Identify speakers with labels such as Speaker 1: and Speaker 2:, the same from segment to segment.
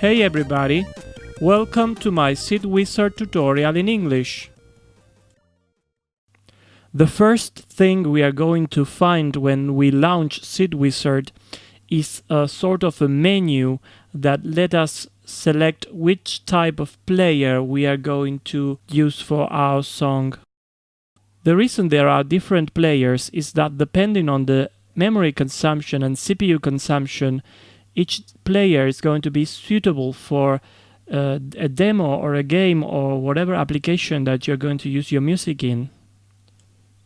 Speaker 1: Hey everybody, welcome to my Sidwizard tutorial in English. The first thing we are going to find when we launch Sidwizard is a sort of a menu that let us select which type of player we are going to use for our song. The reason there are different players is that depending on the memory consumption and CPU consumption, each player is going to be suitable for a demo or a game or whatever application that you're going to use your music in.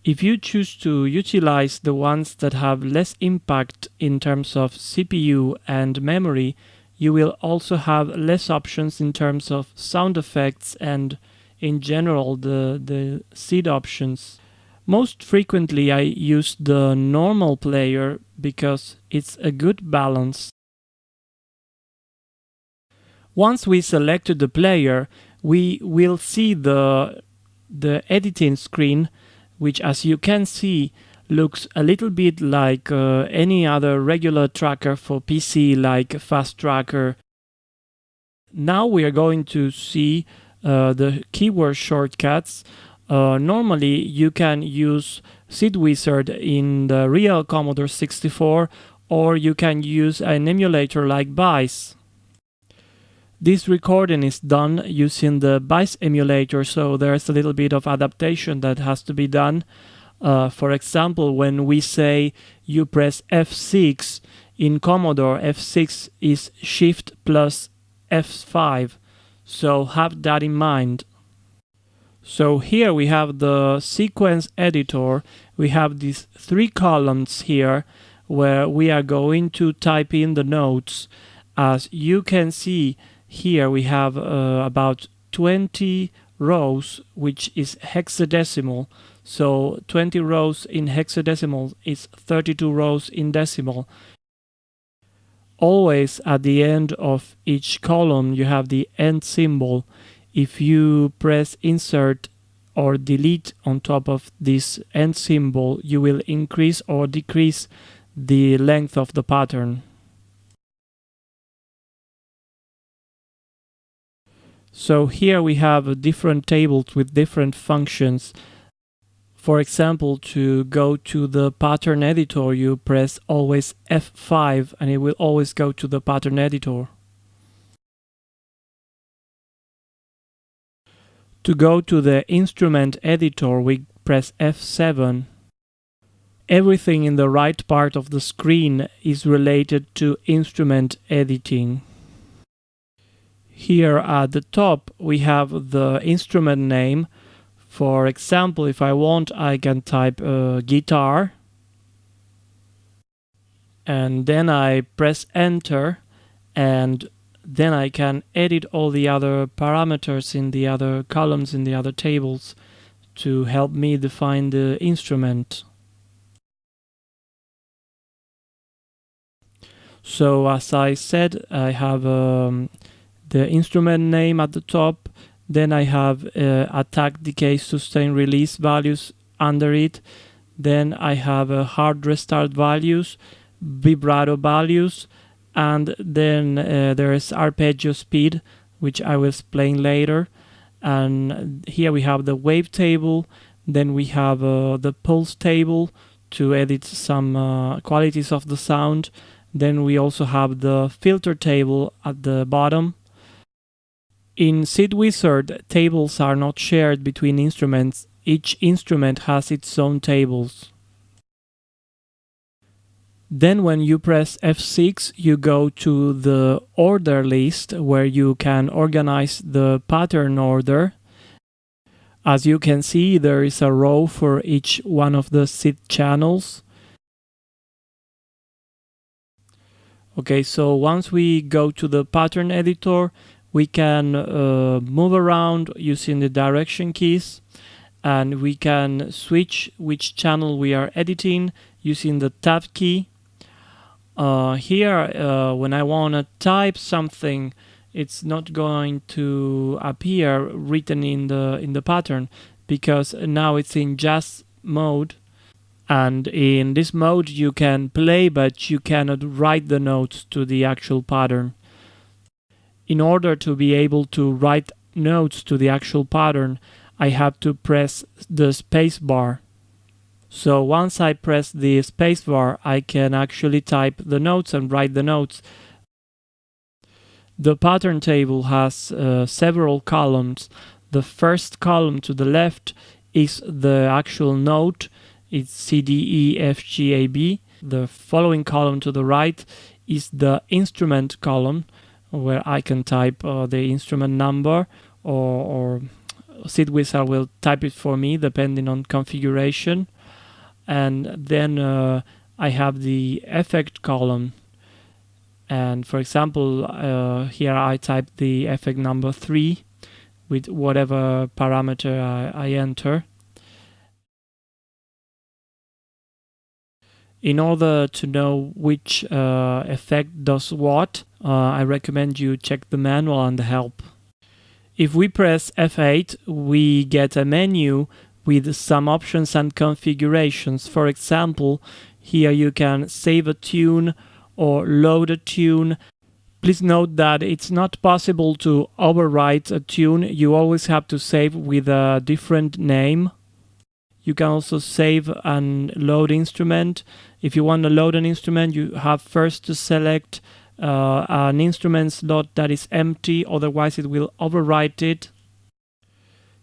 Speaker 1: If you choose to utilize the ones that have less impact in terms of CPU and memory, you will also have less options in terms of sound effects and in general the SID options. Most frequently I use the normal player because it's a good balance. Once we selected the player, we will see the editing screen, which, as you can see, looks a little bit like any other regular tracker for PC, like Fast Tracker. Now we are going to see the keyword shortcuts. Normally you can use Sidwizard in the real Commodore 64, or you can use an emulator like BICE. This recording is done using the BICE emulator, so there's a little bit of adaptation that has to be done. For example, when we say you press F6 in Commodore, F6 is Shift plus F5, so have that in mind. So here we have the sequence editor. We have these three columns here where we are going to type in the notes. As you can see, here we have about 20 rows, which is hexadecimal. So 20 rows in hexadecimal is 32 rows in decimal. Always at the end of each column you have the end symbol. If you press insert or delete on top of this end symbol, you will increase or decrease the length of the pattern. So here we have different tables with different functions. For example, to go to the pattern editor, you press always F5 and it will always go to the pattern editor. To go to the instrument editor, we press F7. Everything in the right part of the screen is related to instrument editing. Here at the top we have the instrument name. For example, if I want, I can type guitar and then I press enter, and then I can edit all the other parameters in the other columns in the other tables to help me define the instrument. So as I said, I have the instrument name at the top, then I have attack, decay, sustain, release values under it, then I have hard restart values, vibrato values, and then there is arpeggio speed, which I will explain later. And here we have the wave table, then we have the pulse table to edit some qualities of the sound, then we also have the filter table at the bottom. In Sidwizard, tables are not shared between instruments. Each instrument has its own tables. Then when you press F6, you go to the order list where you can organize the pattern order. As you can see, there is a row for each one of the SID channels. Okay, so once we go to the pattern editor, we can move around using the direction keys, and we can switch which channel we are editing using the tab key. Here, when I want to type something, it's not going to appear written in the pattern because now it's in jazz mode. And in this mode you can play, but you cannot write the notes to the actual pattern. in order to be able to write notes to the actual pattern, I have to press the space bar. So once I press the space bar, I can actually type the notes and write the notes. The pattern table has several columns. The first column to the left is the actual note. It's C, D, E, F, G, A, B. The following column to the right is the instrument column, where I can type the instrument number, or Sidwizard will type it for me depending on configuration. And then I have the effect column, and for example here I type the effect number 3 with whatever parameter I enter. In order to know which effect does what, I recommend you check the manual and the help. If we press F8, we get a menu with some options and configurations. For example, here you can save a tune or load a tune. Please note that it's not possible to overwrite a tune. You always have to save with a different name. You can also save and load instrument. If you want to load an instrument, you have first to select an instrument slot that is empty, otherwise it will overwrite it.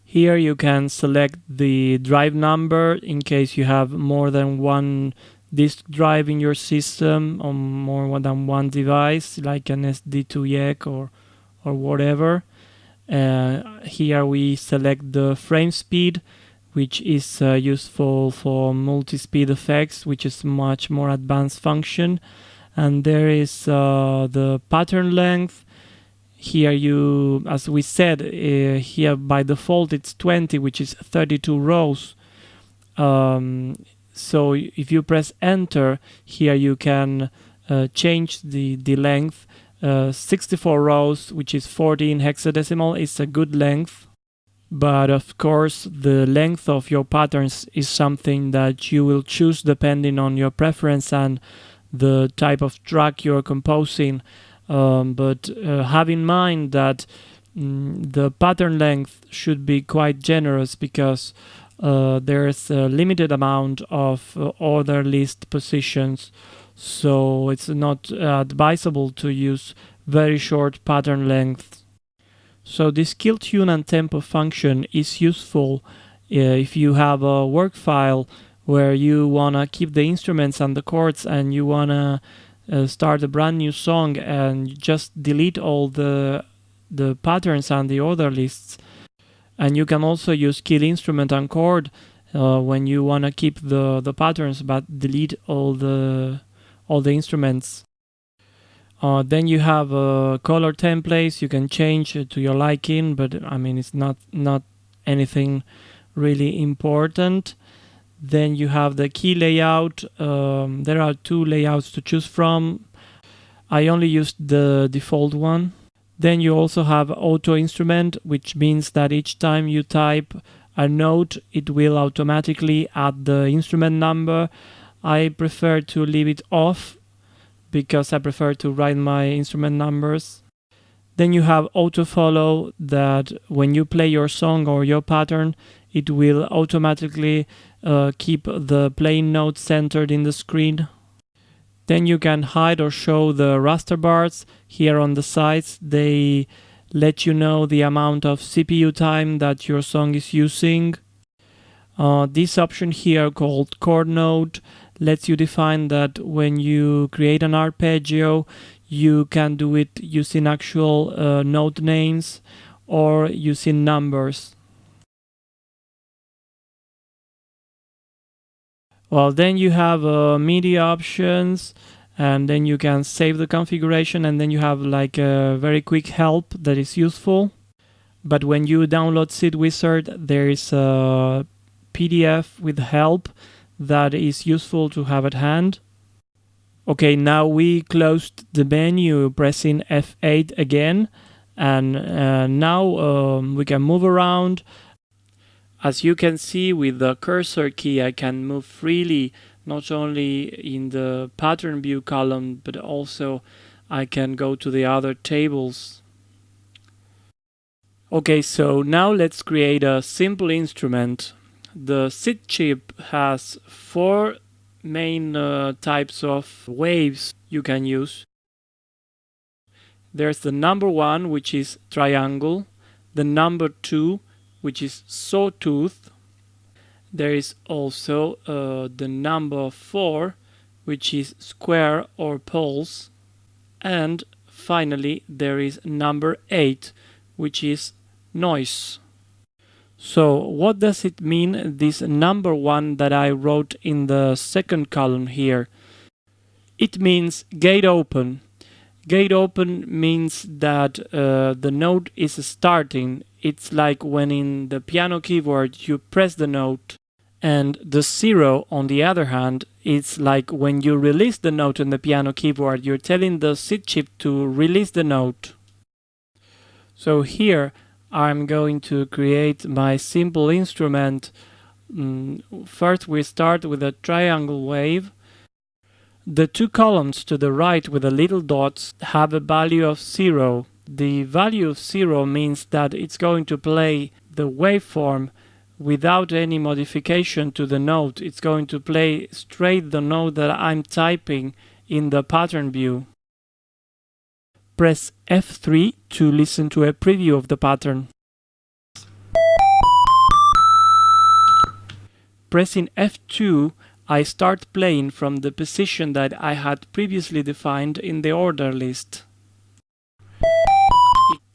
Speaker 1: Here you can select the drive number in case you have more than one disk drive in your system on more than one device, like an SD2EC or whatever. Here we select the frame speed, which is useful for multi-speed effects, which is much more advanced function. And there is the pattern length. Here you, as we said, here by default it's 20, which is 32 rows. So if you press enter, here you can change the length. 64 rows, which is 14 hexadecimal, is a good length. But of course, the length of your patterns is something that you will choose depending on your preference and the type of track you're composing. But have in mind that the pattern length should be quite generous, because there's a limited amount of order list positions, so it's not advisable to use very short pattern lengths. So this kill tune and tempo function is useful if you have a work file where you want to keep the instruments and the chords, and you want to start a brand new song and just delete all the patterns and the order lists. And you can also use kill instrument and chord when you want to keep the patterns but delete all the instruments. Then you have color templates. You can change to your liking, but I mean it's not anything really important. Then you have the key layout. There are 2 layouts to choose from. I only used the default one. Then you also have auto instrument, which means that each time you type a note, it will automatically add the instrument number. I prefer to leave it off because I prefer to write my instrument numbers. Then you have auto follow, that when you play your song or your pattern, it will automatically keep the playing note centered in the screen. Then you can hide or show the raster bars here on the sides. They let you know the amount of CPU time that your song is using. This option here, called chord note, lets you define that when you create an arpeggio, you can do it using actual note names or using numbers. Well, then you have MIDI options, and then you can save the configuration, and then you have like a very quick help that is useful. But when you download Sidwizard, there is a PDF with help that is useful to have at hand. Okay, now we closed the menu pressing F8 again, and now we can move around. As you can see, with the cursor key I can move freely, not only in the pattern view column, but also I can go to the other tables. Okay, so now let's create a simple instrument. The SID chip has 4 main types of waves you can use. There's the number 1, which is triangle, the number 2, which is sawtooth. There is also the number 4, which is square or pulse. And finally, there is number 8, which is noise. So what does it mean, this number 1 that I wrote in the second column here? It means gate open. Gate open means that the note is starting. It's like when in the piano keyboard you press the note. And the 0, on the other hand, it's like when you release the note on the piano keyboard, you're telling the SID chip to release the note. So here I'm going to create my simple instrument. First we start with a triangle wave. The 2 columns to the right with the little dots have a value of 0. The value of 0 means that it's going to play the waveform without any modification to the note. It's going to play straight the note that I'm typing in the pattern view. Press F3 to listen to a preview of the pattern. Pressing F2, I start playing from the position that I had previously defined in the order list.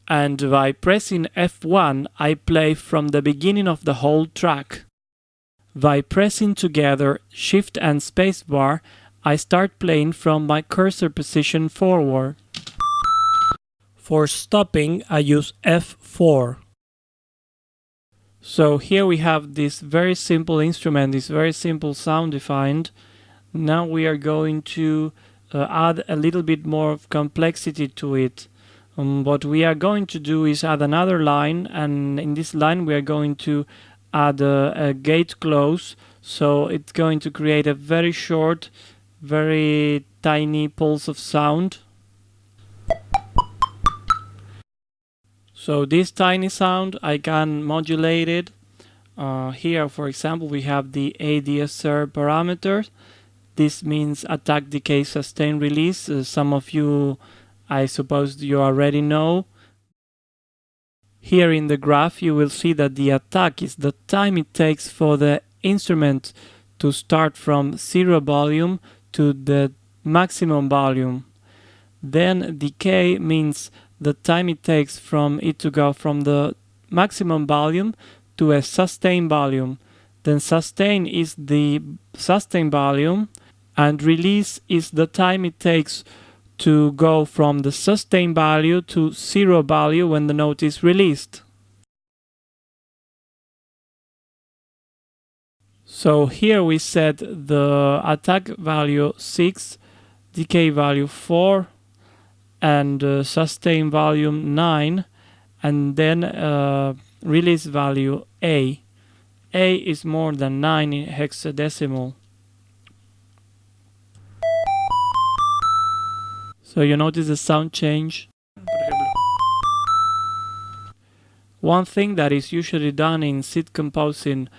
Speaker 1: And by pressing F1, I play from the beginning of the whole track. By pressing together Shift and Spacebar, I start playing from my cursor position forward. For stopping, I use F4. So here we have this very simple instrument, this very simple sound defined. Now we are going to add a little bit more of complexity to it. What we are going to do is add another line, and in this line we are going to add a gate close, so it's going to create a very short, very tiny pulse of sound. So this tiny sound I can modulate it. Here, for example, we have the ADSR parameter. This means attack, decay, sustain, release. Some of you, I suppose you already know. Here in the graph you will see that the attack is the time it takes for the instrument to start from 0 volume to the maximum volume. Then decay means the time it takes from it to go from the maximum volume to a sustain volume. Then sustain is the sustain volume, and release is the time it takes to go from the sustain value to 0 value when the note is released. So here we set the attack value 6, decay value 4, and sustain value 9, and then release value A. A is more than 9 in hexadecimal. So you notice the sound change. One thing that is usually done in SID composing,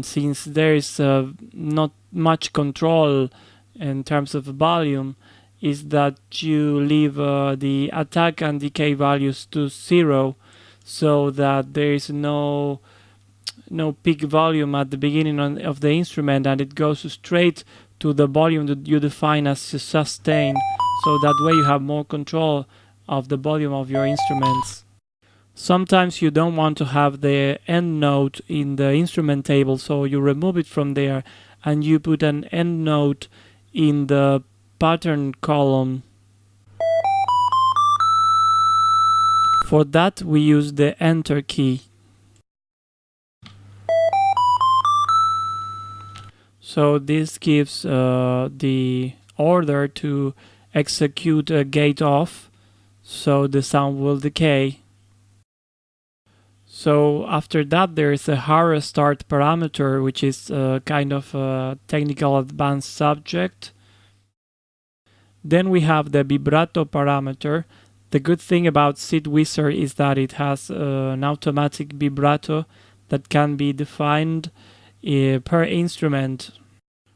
Speaker 1: since there is not much control in terms of volume, is that you leave the attack and decay values to 0, so that there is no peak volume at the beginning of the instrument, and it goes straight to the volume that you define as sustain. So that way you have more control of the volume of your instruments. Sometimes you don't want to have the end note in the instrument table, so you remove it from there and you put an end note in the pattern column. For that we use the Enter key. So this gives the order to execute a gate off, so the sound will decay. So after that there is a hard start parameter, which is kind of a technical advanced subject. Then we have the vibrato parameter. The good thing about Sidwizard is that it has an automatic vibrato that can be defined per instrument.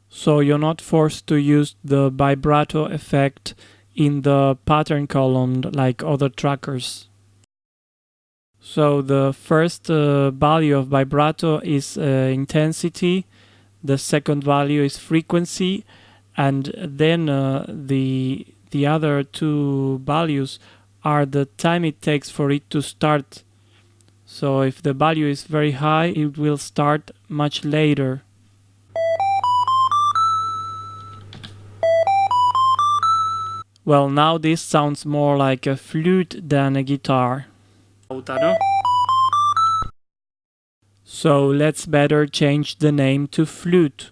Speaker 1: So you're not forced to use the vibrato effect in the pattern column like other trackers. So the first value of vibrato is intensity, the second value is frequency, and then the other two values are the time it takes for it to start. So if the value is very high, it will start much later. Well, now this sounds more like a flute than a guitar. So let's better change the name to flute.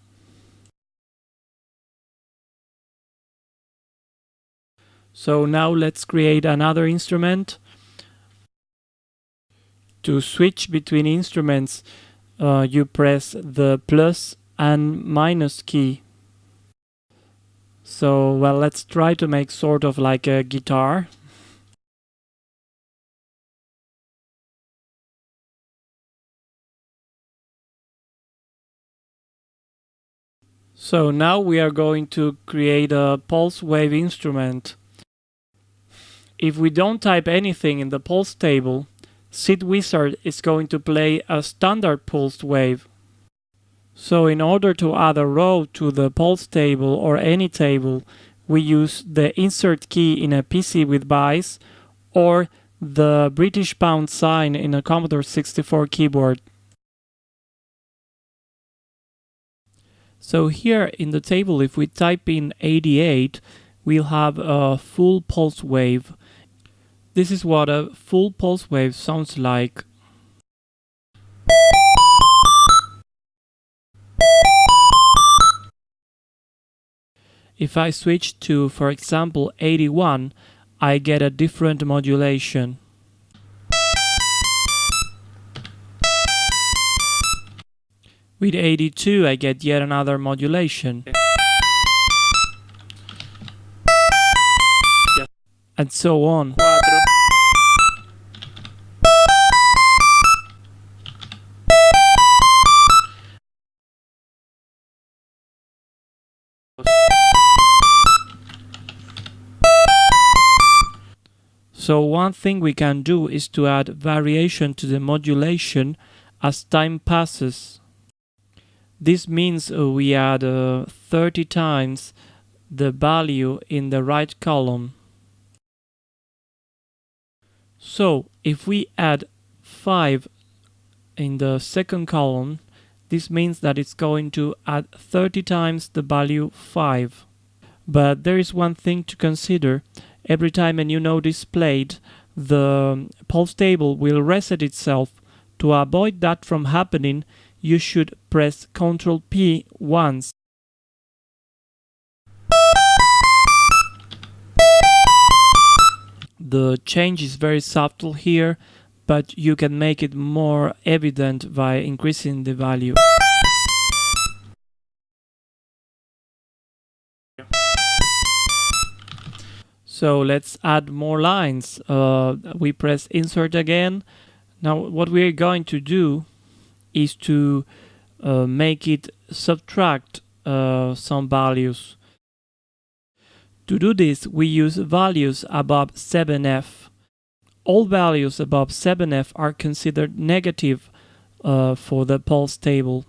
Speaker 1: So now let's create another instrument. To switch between instruments, you press the plus and minus key. So, well, let's try to make sort of like a guitar. So now we are going to create a pulse wave instrument. If we don't type anything in the pulse table, Sidwizard is going to play a standard pulse wave. So in order to add a row to the pulse table or any table, we use the insert key in a PC with Vice or the British pound sign in a Commodore 64 keyboard. So here in the table, if we type in 88, we'll have a full pulse wave. This is what a full pulse wave sounds like. If I switch to, for example, 81, I get a different modulation. With 82, I get yet another modulation. And so on. So one thing we can do is to add variation to the modulation as time passes. This means we add 30 times the value in the right column. So if we add 5 in the second column, this means that it's going to add 30 times the value 5. But there is one thing to consider. Every time a new node is played, the pulse table will reset itself. To avoid that from happening, you should press Ctrl P once. The change is very subtle here, but you can make it more evident by increasing the value. So let's add more lines. We press insert again. Now what we're going to do is to make it subtract some values. To do this, we use values above 7F. All values above 7F are considered negative for the pulse table.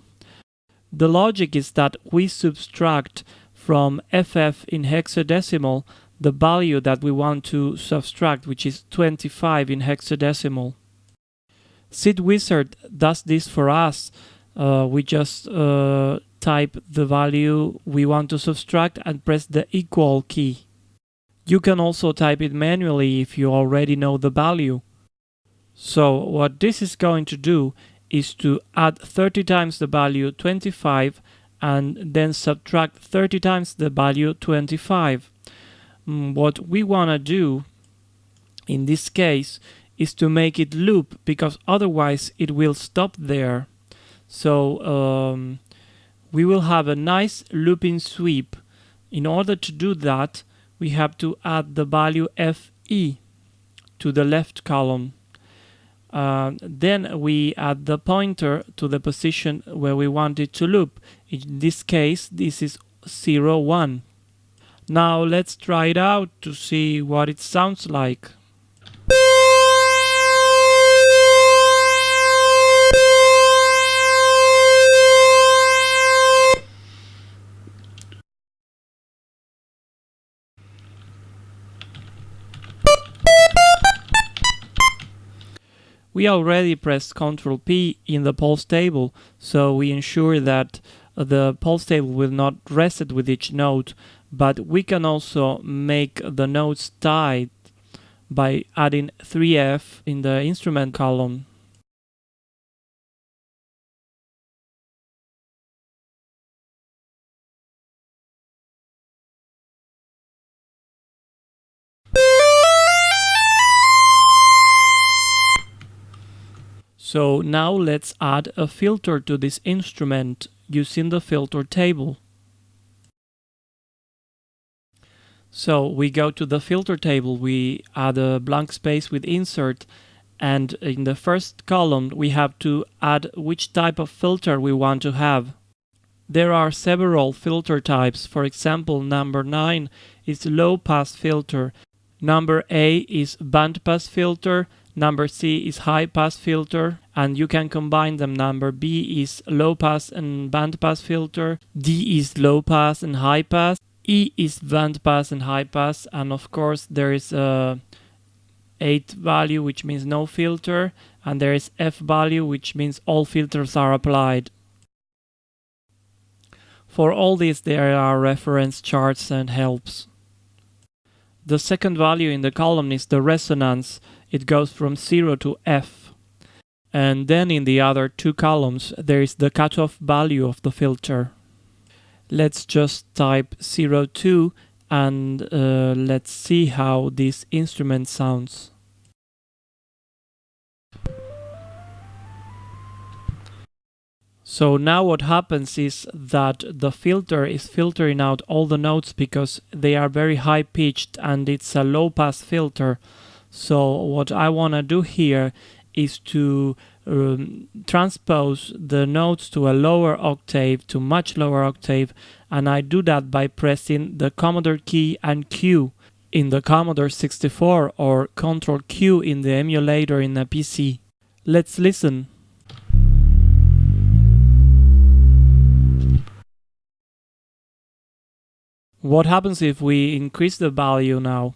Speaker 1: The logic is that we subtract from FF in hexadecimal the value that we want to subtract, which is 25 in hexadecimal. Sidwizard does this for us. We just type the value we want to subtract and press the equal key. You can also type it manually if you already know the value. So what this is going to do is to add 30 times the value 25 and then subtract 30 times the value 25. What we want to do in this case is to make it loop, because otherwise it will stop there. So we will have a nice looping sweep. In order to do that, we have to add the value FE. to the left column. Then we add the pointer to the position where we want it to loop. In this case, this is 0, 1. Now let's try it out to see what it sounds like. We already pressed Ctrl P in the pulse table, so we ensure that the pulse table will not reset with each note, but we can also make the notes tied by adding 3F in the instrument column. So now let's add a filter to this instrument using the filter table. So we go to the filter table, we add a blank space with insert, and in the first column we have to add which type of filter we want to have. There are several filter types. For example, number 9 is low pass filter, number A is band pass filter, number C is high pass filter, and you can combine them. Number B is low pass and band pass filter, D is low pass and high pass, E is band pass and high pass, and of course there is a 8 value, which means no filter, and there is F value, which means all filters are applied. For all these there are reference charts and helps. The second value in the column is the resonance. It goes from 0 to F. And then in the other two columns there is the cutoff value of the filter. Let's just type 02 and let's see how this instrument sounds. So now what happens is that the filter is filtering out all the notes because they are very high pitched and it's a low pass filter. So what I want to do here is to transpose the notes to a lower octave, to much lower octave, and I do that by pressing the Commodore key and Q in the Commodore 64 or Ctrl Q in the emulator in a PC. Let's listen. What happens if we increase the value now?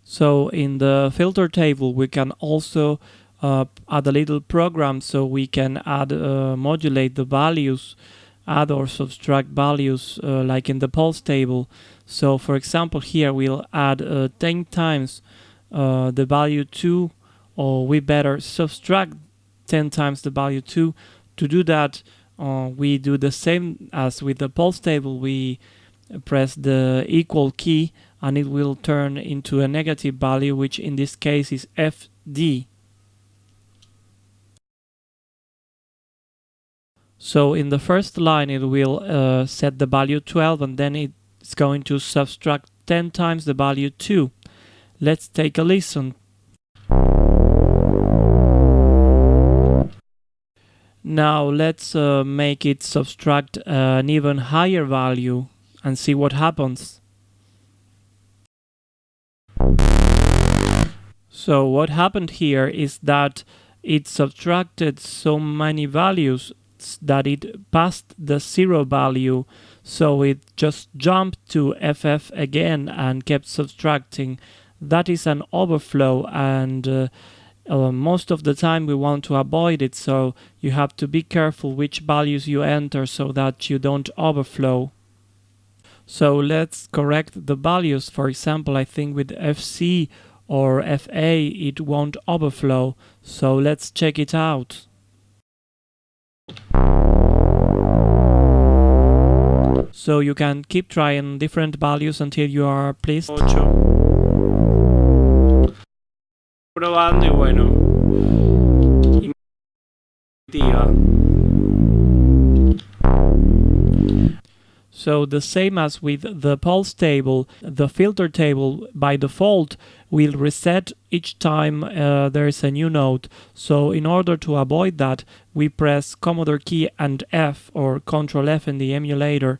Speaker 1: So in the filter table we can also add a little program so we can add modulate the values, add or subtract values like in the pulse table. So for example here we'll add 10 times the value 2, or we better subtract 10 times the value 2. To do that we do the same as with the pulse table. We press the equal key and it will turn into a negative value, which in this case is FD. So in the first line it will set the value 12 and then it's going to subtract 10 times the value 2. Let's take a listen. Now let's make it subtract an even higher value and see what happens. So what happened here is that it subtracted so many values that it passed the 0 value, so it just jumped to FF again and kept subtracting. That is an overflow, and most of the time we want to avoid it, so you have to be careful which values you enter so that you don't overflow. So let's correct the values. For example, I think with FC or FA it won't overflow, so let's check it out. So you can keep trying different values until you are pleased. 8. Probando y bueno. So the same as with the pulse table, the filter table by default will reset each time there is a new note. So in order to avoid that, we press Commodore key and F or Control F in the emulator.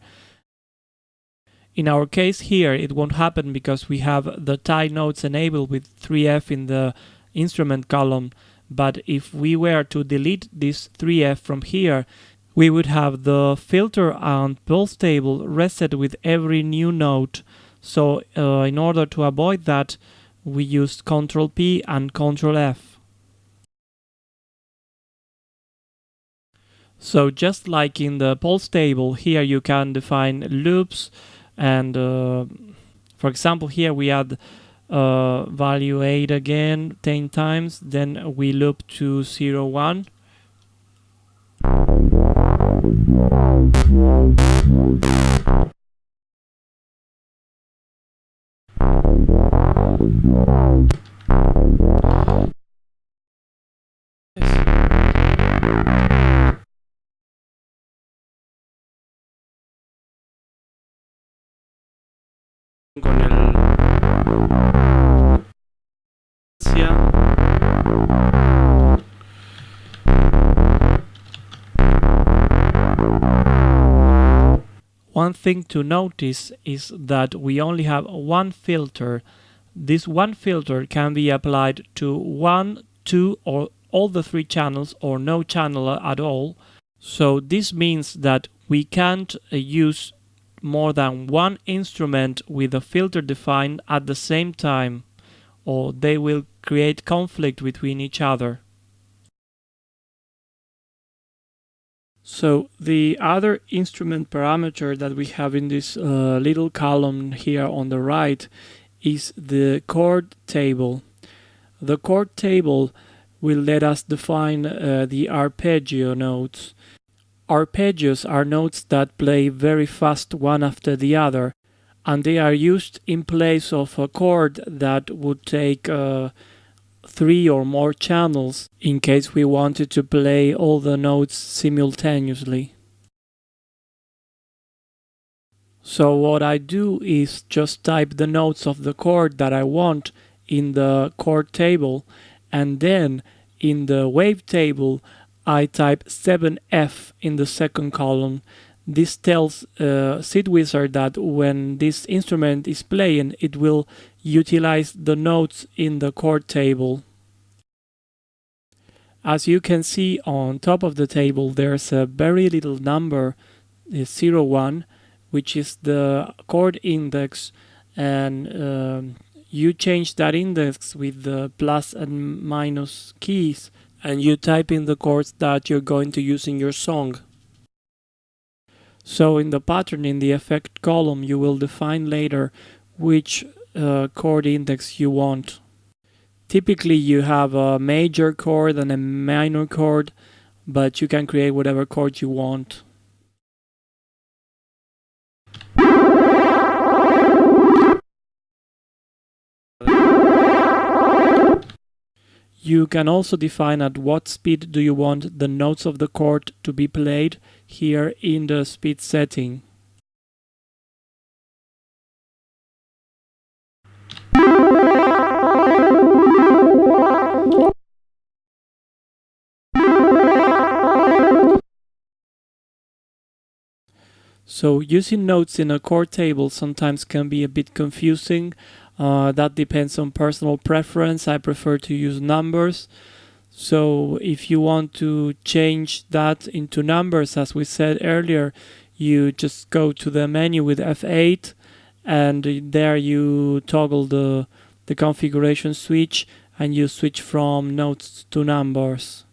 Speaker 1: In our case here, it won't happen because we have the tie notes enabled with 3F in the instrument column. But if we were to delete this 3F from here, we would have the filter and pulse table reset with every new note. So in order to avoid that, we used Ctrl P and Ctrl F. So just like in the pulse table, here you can define loops, and for example here we add value 8 again 10 times, then we loop to 0, 1. Con el One thing to notice is that we only have one filter. This one filter can be applied to 1, 2, or all the 3 channels, or no channel at all. So this means that we can't use more than one instrument with a filter defined at the same time, or they will create conflict between each other. So the other instrument parameter that we have in this little column here on the right is the chord table. The chord table will let us define the arpeggio notes. Arpeggios are notes that play very fast one after the other, and they are used in place of a chord that would take 3 or more channels in case we wanted to play all the notes simultaneously. So what I do is just type the notes of the chord that I want in the chord table, and then in the wave table I type 7F in the second column. This tells Sidwizard that when this instrument is playing, it will utilize the notes in the chord table. As you can see on top of the table, there's a very little number, 0, 1, which is the chord index, and you change that index with the plus and minus keys, and you type in the chords that you're going to use in your song. So in the pattern in the effect column, you will define later which chord index you want. Typically you have a major chord and a minor chord, but you can create whatever chord you want. You can also define at what speed do you want the notes of the chord to be played here in the speed setting. So using notes in a chord table sometimes can be a bit confusing. That depends on personal preference. I prefer to use numbers. So if you want to change that into numbers, as we said earlier, you just go to the menu with F8, and there you toggle the configuration switch, and you switch from notes to numbers.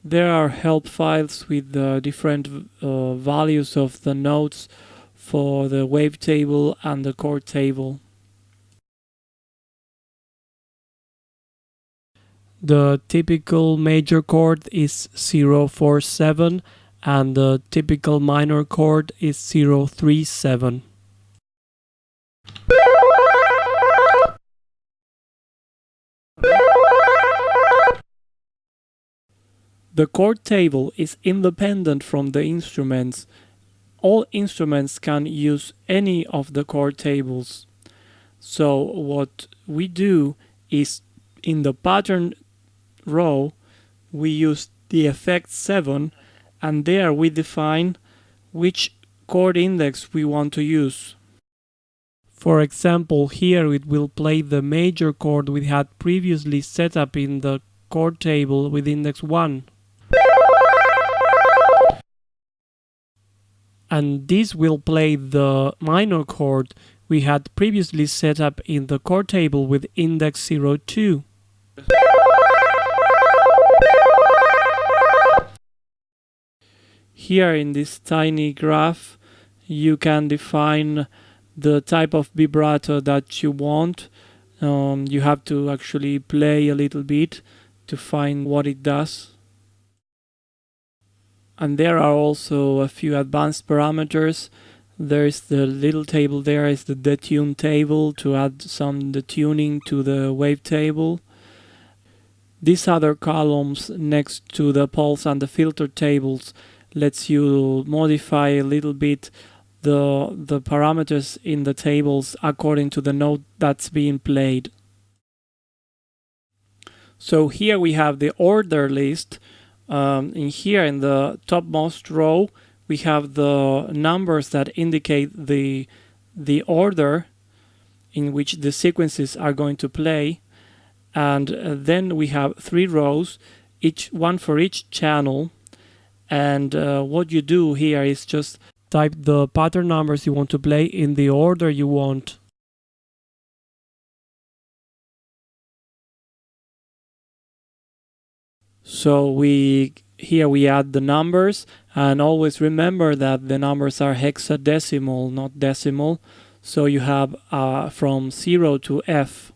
Speaker 1: There are help files with different values of the notes for the wave table and the chord table. The typical major chord is 047 and the typical minor chord is 037. The chord table is independent from the instruments. All instruments can use any of the chord tables. So what we do is in the pattern row we use the effect 7 and there we define which chord index we want to use. For example, here it will play the major chord we had previously set up in the chord table with index 1. And this will play the minor chord we had previously set up in the chord table with index 02. Here in this tiny graph you can define the type of vibrato that you want. You have to actually play a little bit to find what it does. And there are also a few advanced parameters. There's the little table there is the detune table to add some detuning to the wave table. These other columns next to the pulse and the filter tables lets you modify a little bit the parameters in the tables according to the note that's being played. So here we have the order list. In here in the topmost row we have the numbers that indicate the order in which the sequences are going to play, and then we have 3 rows, one for each channel, and what you do here is just type the pattern numbers you want to play in the order you want. So here we add the numbers, and always remember that the numbers are hexadecimal, not decimal. So you have from 0 to F.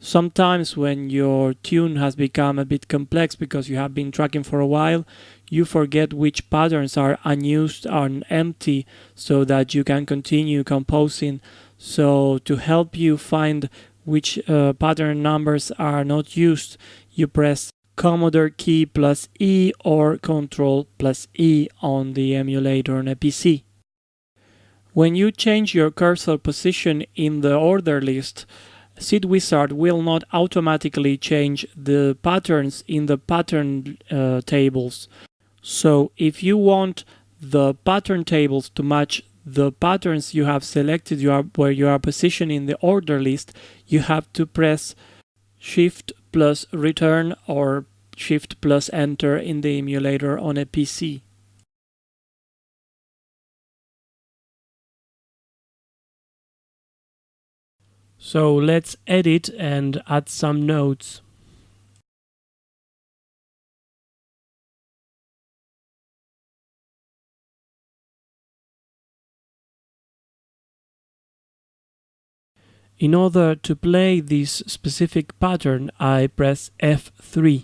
Speaker 1: Sometimes when your tune has become a bit complex because you have been tracking for a while, you forget which patterns are unused and empty so that you can continue composing. So to help you find which pattern numbers are not used, you press Commodore key plus E or Control plus E on the emulator on a PC. When you change your cursor position in the order list, Sidwizard will not automatically change the patterns in the pattern tables. So if you want the pattern tables to match the patterns you have selected where you are positioned in the order list, you have to press Shift plus Return or Shift plus Enter in the emulator on a PC. So let's edit and add some notes. In order to play this specific pattern, I press F3.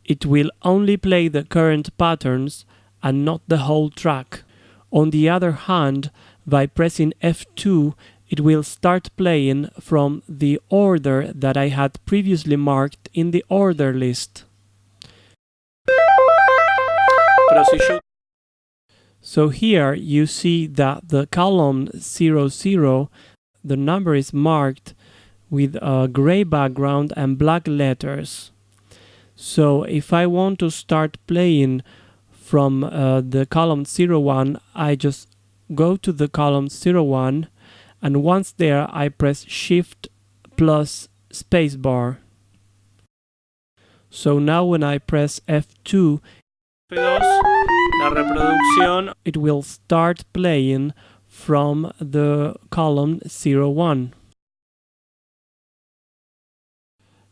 Speaker 1: It will only play the current patterns and not the whole track. On the other hand, by pressing F2, it will start playing from the order that I had previously marked in the order list. So here you see that the column 00, the number is marked with a gray background and black letters. So if I want to start playing from the column 01, I just go to the column 01, and once there I press Shift plus spacebar. So now when I press F2, it will start playing from the column 01.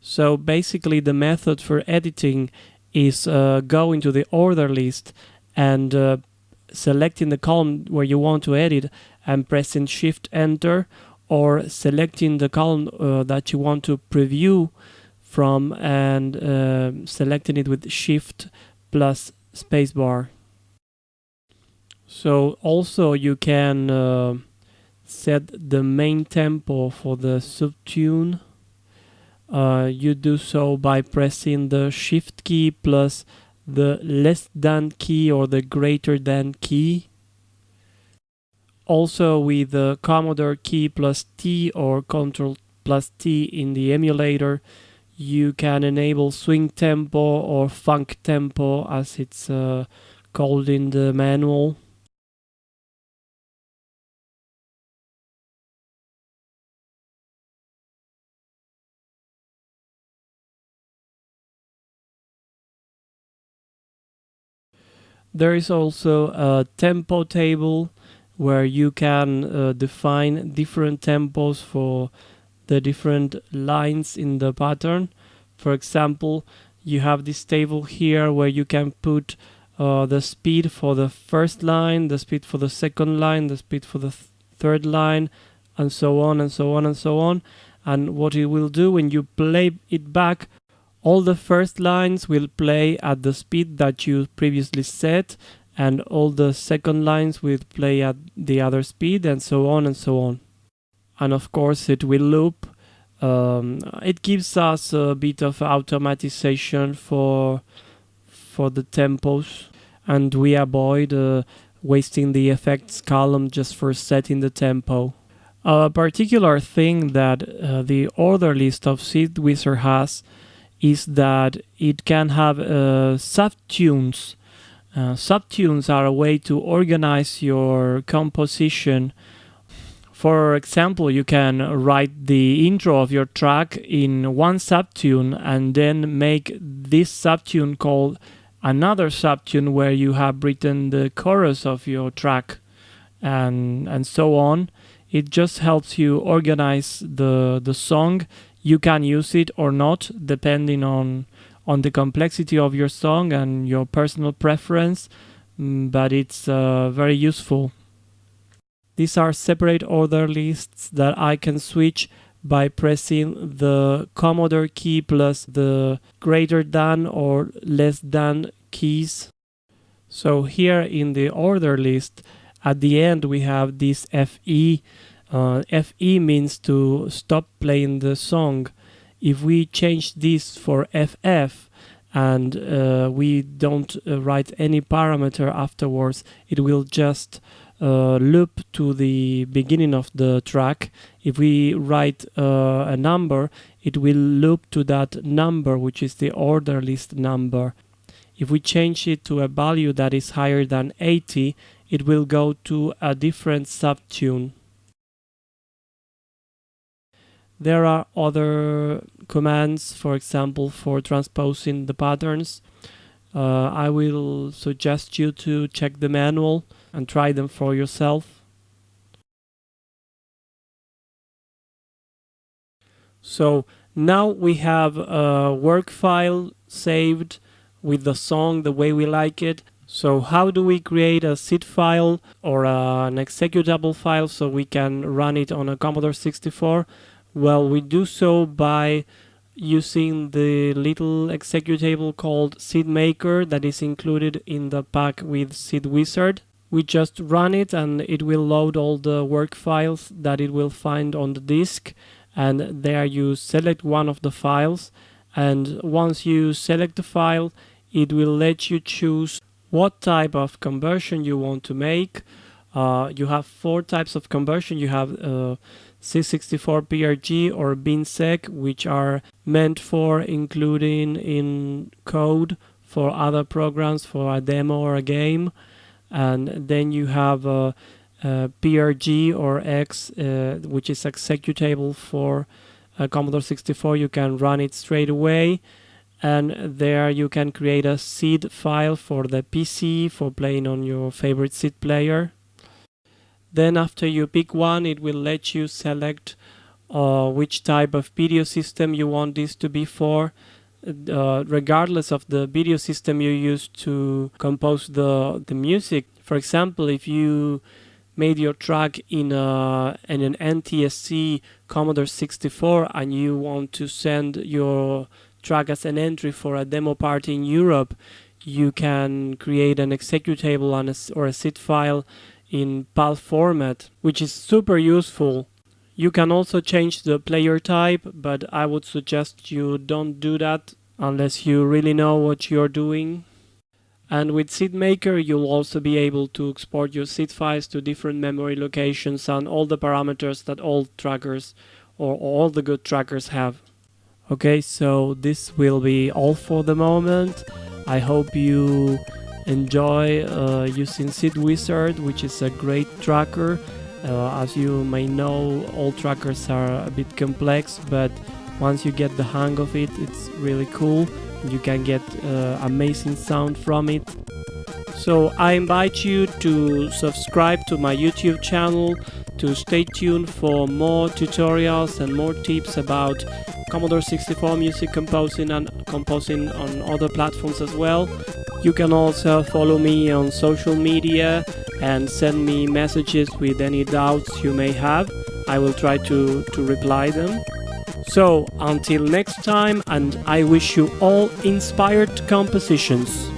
Speaker 1: So basically the method for editing is go into the order list and selecting the column where you want to edit and pressing Shift Enter, or selecting the column that you want to preview from and selecting it with Shift plus spacebar. So also you can set the main tempo for the subtune. You do so by pressing the Shift key plus the less than key or the greater than key. Also with the Commodore key plus T or Control plus T in the emulator, you can enable swing tempo or funk tempo as it's called in the manual. There is also a tempo table where you can define different tempos for the different lines in the pattern. For example, you have this table here where you can put the speed for the first line, the speed for the second line, the speed for the third line, and so on and so on and so on. And what it will do when you play it back, all the first lines will play at the speed that you previously set, and all the second lines will play at the other speed, and so on and so on. And of course it will loop. It gives us a bit of automatization for the tempos, and we avoid wasting the effects column just for setting the tempo. A particular thing that the order list of Sidwizard has is that it can have subtunes. Subtunes are a way to organize your composition. For example, you can write the intro of your track in one subtune and then make this subtune called another subtune where you have written the chorus of your track, and so on. It just helps you organize the song. You can use it or not, depending on the complexity of your song and your personal preference, but it's very useful. These are separate order lists that I can switch by pressing the Commodore key plus the greater than or less than keys. So here in the order list, at the end we have this FE. FE means to stop playing the song. If we change this for FF and we don't write any parameter afterwards, it will just loop to the beginning of the track. If we write a number, it will loop to that number, which is the order list number. If we change it to a value that is higher than 80, it will go to a different subtune. There are other commands, for example, for transposing the patterns. I will suggest you to check the manual and try them for yourself. So now we have a work file saved with the song the way we like it. So how do we create a SID file or an executable file so we can run it on a Commodore 64? Well, we do so by using the little executable called sidmaker that is included in the pack with Sidwizard. We just run it and it will load all the work files that it will find on the disk, and there you select one of the files, and once you select the file, it will let you choose what type of conversion you want to make. You have 4 types of conversion. You have C64 PRG or BinSec, which are meant for including in code for other programs, for a demo or a game. And then you have PRG or X, which is executable for Commodore 64. You can run it straight away, and there you can create a SID file for the PC for playing on your favorite SID player. Then after you pick one, it will let you select which type of video system you want this to be for. Regardless of the video system you use to compose the music. For example, if you made your track in an NTSC Commodore 64 and you want to send your track as an entry for a demo party in Europe, you can create an executable or a SID file in PAL format, which is super useful. You can also change the player type, but I would suggest you don't do that unless you really know what you're doing. And with SIDmaker, you'll also be able to export your SID files to different memory locations and all the parameters that all trackers or all the good trackers have. Okay, so this will be all for the moment. I hope you enjoy using Sidwizard, which is a great tracker. As you may know, all trackers are a bit complex, but once you get the hang of it, it's really cool. You can get amazing sound from it. So I invite you to subscribe to my YouTube channel, to stay tuned for more tutorials and more tips about Commodore 64 music composing and composing on other platforms as well. You can also follow me on social media and send me messages with any doubts you may have. I will try to reply them. So until next time, and I wish you all inspired compositions.